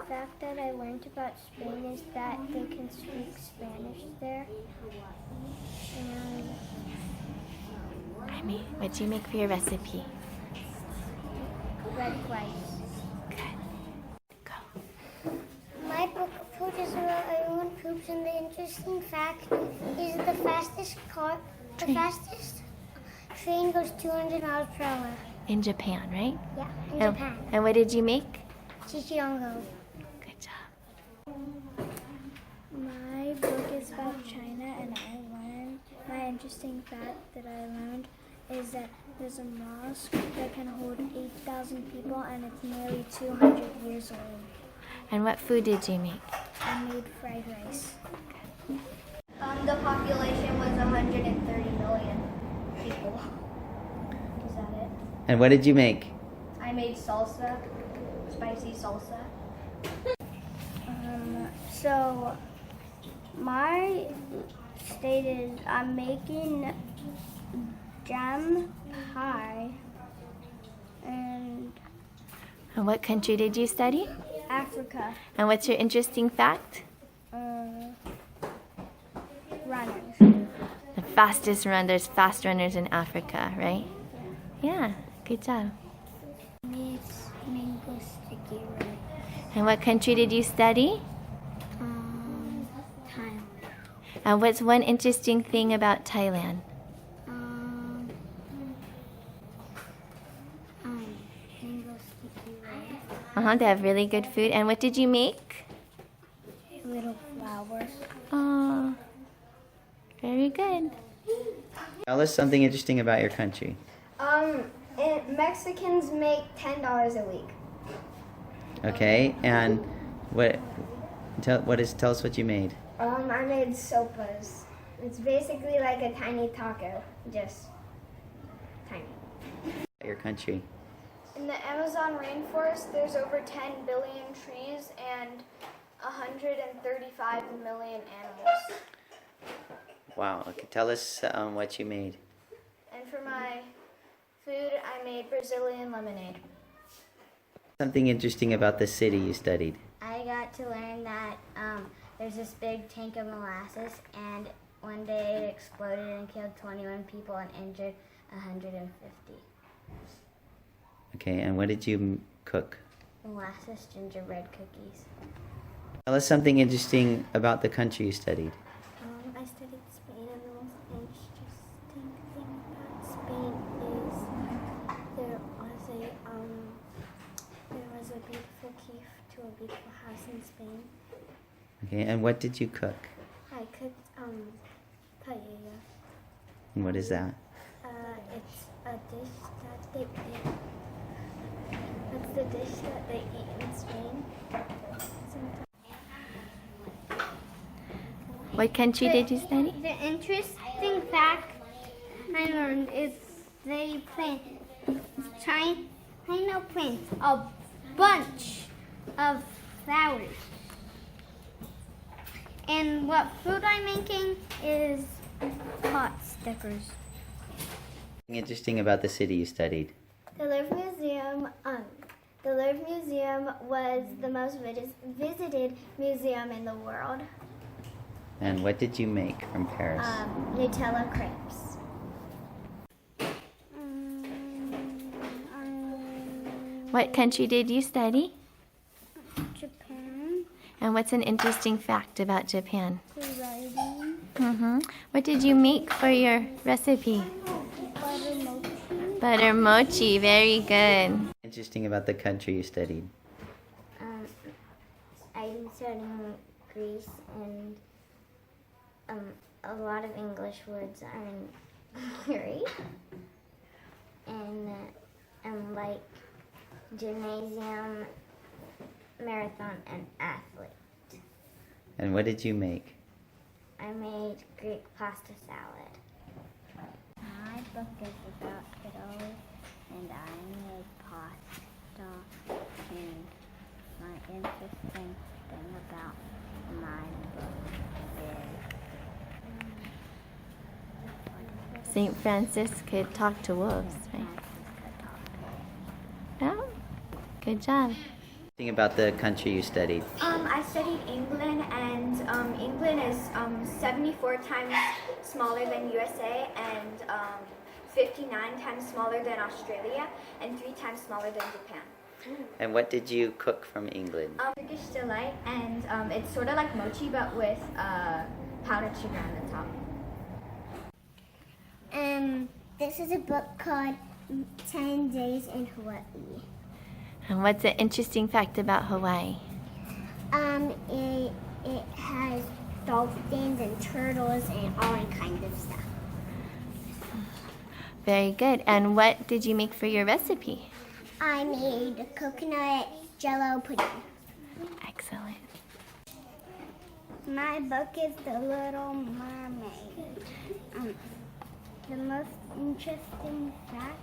fact that I learned about Spain is that they can speak Spanish there. And Remy, what did you make for your recipe? red rice. Good. Go. My book of food is about everyone poops, and the interesting fact is the fastest fastest train goes 200 miles per hour. In Japan, right? Yeah, in And- Japan. And what did you make? Chichiongo. Good job. My book is about China, and my interesting fact that I learned is that there's a mosque that can hold 8,000 people, and it's nearly 200 years old. And what food did you make? I made fried rice. The population was 130 million people. Is that it? And what did you make? I made salsa, spicy salsa. So my state is I'm making jam pie, and And what country did you study? Africa And what's your interesting fact? runners. The fastest there's fast runners in Africa, right? Yeah, good job. It's mango sticky rice. And what country did you study? Thailand. And what's one interesting thing about Thailand? Mango sticky rice. They have really good food. And what did you make? Little flowers. Oh, very good. Tell us something interesting about your country. Mexicans make $10 a week. Okay, and tell us what you made. I made sopas. It's basically like a tiny taco, just tiny. Your country. In the Amazon rainforest, there's over 10 billion trees and 135 million animals. Wow. Okay, tell us what you made. And for my food, I made Brazilian lemonade. Something interesting about the city you studied. I got to learn that there's this big tank of molasses, and one day it exploded and killed 21 people and injured 150. Okay, and what did you cook? Molasses gingerbread cookies. Tell us something interesting about the country you studied. I studied Spain, and the most interesting thing about Spain is there was a beautiful key to a beautiful house in Spain. Okay, and what did you cook? I cooked paella. And what is that? It's a dish that they eat. It's the dish that they eat in Spain. What country did you study? The interesting fact I learned is they plant a bunch of flowers. And what food I'm making is pot stickers. Something interesting about the city you studied. The Louvre Museum was the most visited museum in the world. And what did you make from Paris? Nutella crepes. What country did you study? Japan. And what's an interesting fact about Japan? Writing. What did you make for your recipe? Butter mochi. Butter mochi, very good. Interesting about the country you studied. I'm studying Greece, and a lot of English words are in Greek. And like gymnasium, marathon, and athlete. And what did you make? I made Greek pasta salad. My book is about Italy, and I made pasta. And my interesting thing about my book is St. Francis could talk to wolves, right? Yeah, good job. Think about the country you studied. I studied England, and England is 74 times smaller than USA, and 59 times smaller than Australia, and 3 times smaller than Japan. And what did you cook from England? Turkish delight, and it's sort of like mochi, but with powdered sugar on the top. This is a book called 10 Days in Hawaii. And what's an interesting fact about Hawaii? It has dolphins and turtles and all kinds of stuff. Very good. And what did you make for your recipe? I made coconut jello pudding. Excellent. My book is The Little Mermaid. The most interesting fact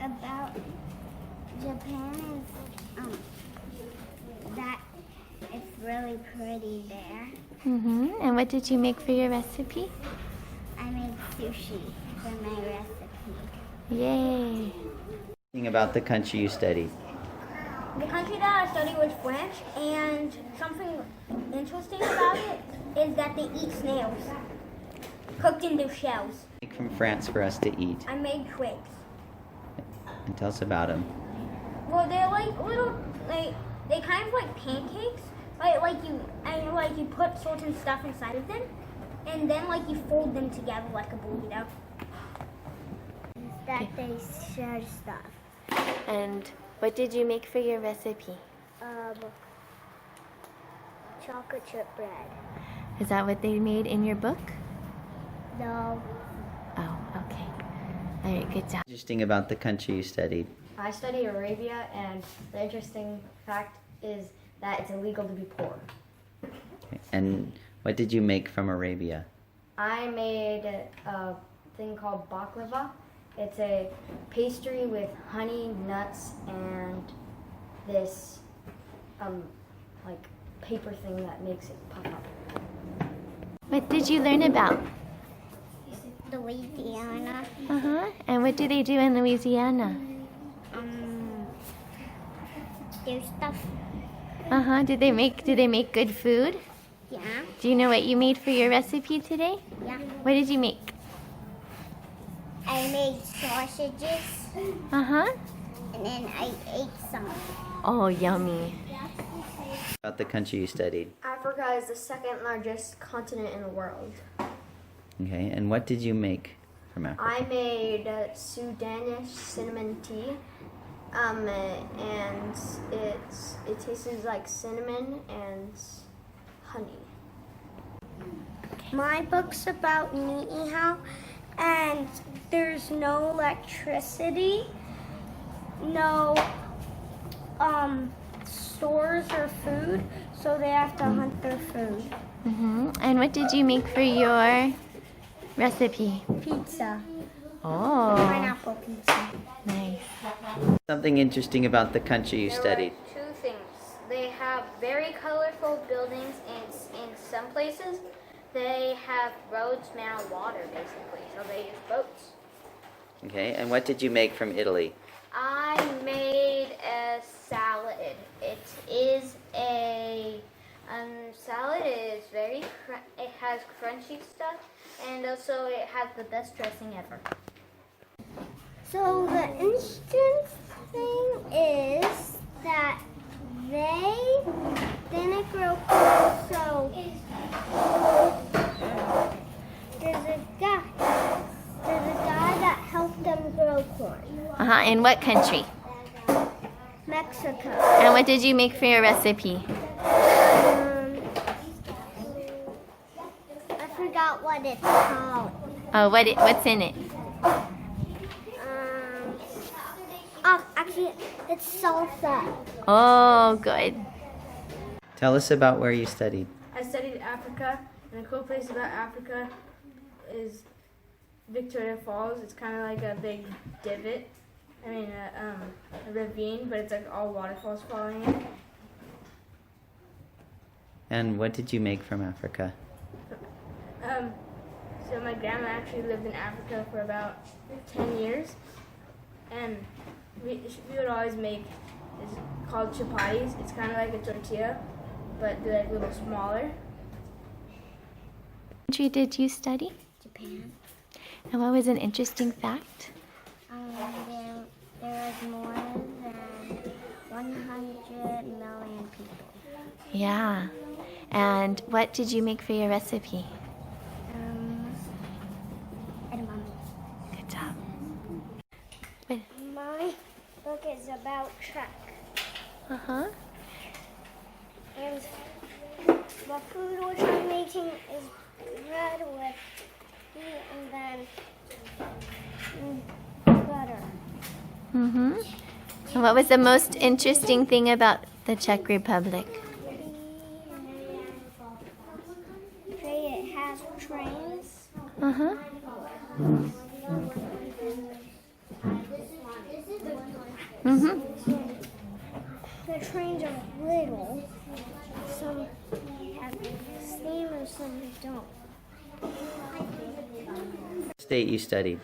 about Japan is that it's really pretty there. And what did you make for your recipe? I made sushi for my recipe. Yay. Think about the country you studied. The country that I studied was French, and something interesting about it is that they eat snails cooked in their shells. Make from France for us to eat. I made twigs. And tell us about them. Well, they're like little, they kind of like pancakes, like you put certain stuff inside of them, and then like you fold them together like a burrito. That they share stuff. And what did you make for your recipe? Chocolate chip bread. Is that what they made in your book? No. Oh, okay. All right, good job. Interesting about the country you studied. I study Arabia, and the interesting fact is that it's illegal to be poor. Okay. And what did you make from Arabia? I made a thing called baklava. It's a pastry with honey, nuts, and this like paper thing that makes it puff up. What did you learn about? Louisiana. And what do they do in Louisiana? There's stuff. Do they make good food? Yeah. Do you know what you made for your recipe today? Yeah. What did you make? I made sausages and then I ate some. Oh, yummy. About the country you studied. Africa is the second largest continent in the world. Okay. And what did you make from Africa? I made Sudanish cinnamon tea, and it tastes like cinnamon and honey. My book's about Niihau, and there's no electricity, no stores or food, so they have to hunt their food. And what did you make for your recipe? Pizza. Oh, Pineapple pizza. nice. Something interesting about the country you studied. Two things. They have very colorful buildings, and in some places, they have roads made out of water, basically. So they use boats. Okay. And what did you make from Italy? I made a salad. It is a salad. It is it has crunchy stuff, and also it has the best dressing ever. So the interesting thing is that they didn't grow corn, so there's a guy that helped them grow corn. In what country? Mexico. And what did you make for your recipe? I forgot what it's called. Oh, what's in it? Actually, it's salsa. Oh, good. Tell us about where you studied. I studied Africa, and a cool place about Africa is Victoria Falls. It's kind of like a big divot. A ravine, but it's like all waterfalls falling in. And what did you make from Africa? So my grandma actually lived in Africa for about 10 years, and we would always make is called chapatis. It's kind of like a tortilla, but they're like a little smaller. What country did you study? Japan. And what was an interesting fact? There was more than 100 million people. Yeah. And what did you make for your recipe? Edamame. Good job. My book is about Trek. Uh-huh. And the food which I'm making is bread with meat and then butter. Mm-hmm. And what was the most interesting thing about the Czech Republic? It has trains. Uh-huh. Mm-hmm. The trains are little. Some have steam and some don't. State you studied.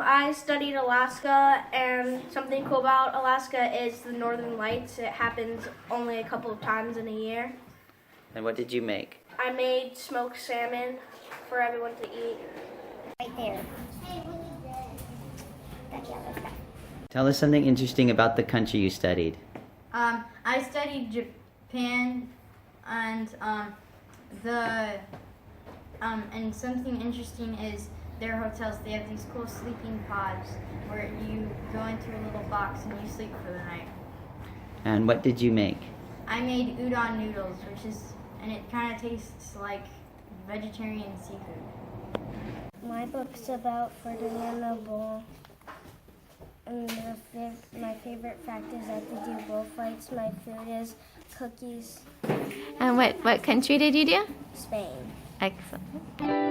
I studied Alaska, and something cool about Alaska is the Northern Lights. It happens only a couple of times in a year. And what did you make? I made smoked salmon for everyone to eat. Right there. That yellow stuff. Tell us something interesting about the country you studied. I studied Japan, and and something interesting is their hotels. They have these cool sleeping pods where you go into a little box and you sleep for the night. And what did you make? I made udon noodles, and it kind of tastes like vegetarian seafood. My book's about Ferdinand the Bull. And my favorite fact is that they do bullfights. My food is cookies. And what country did you do? Spain. Excellent.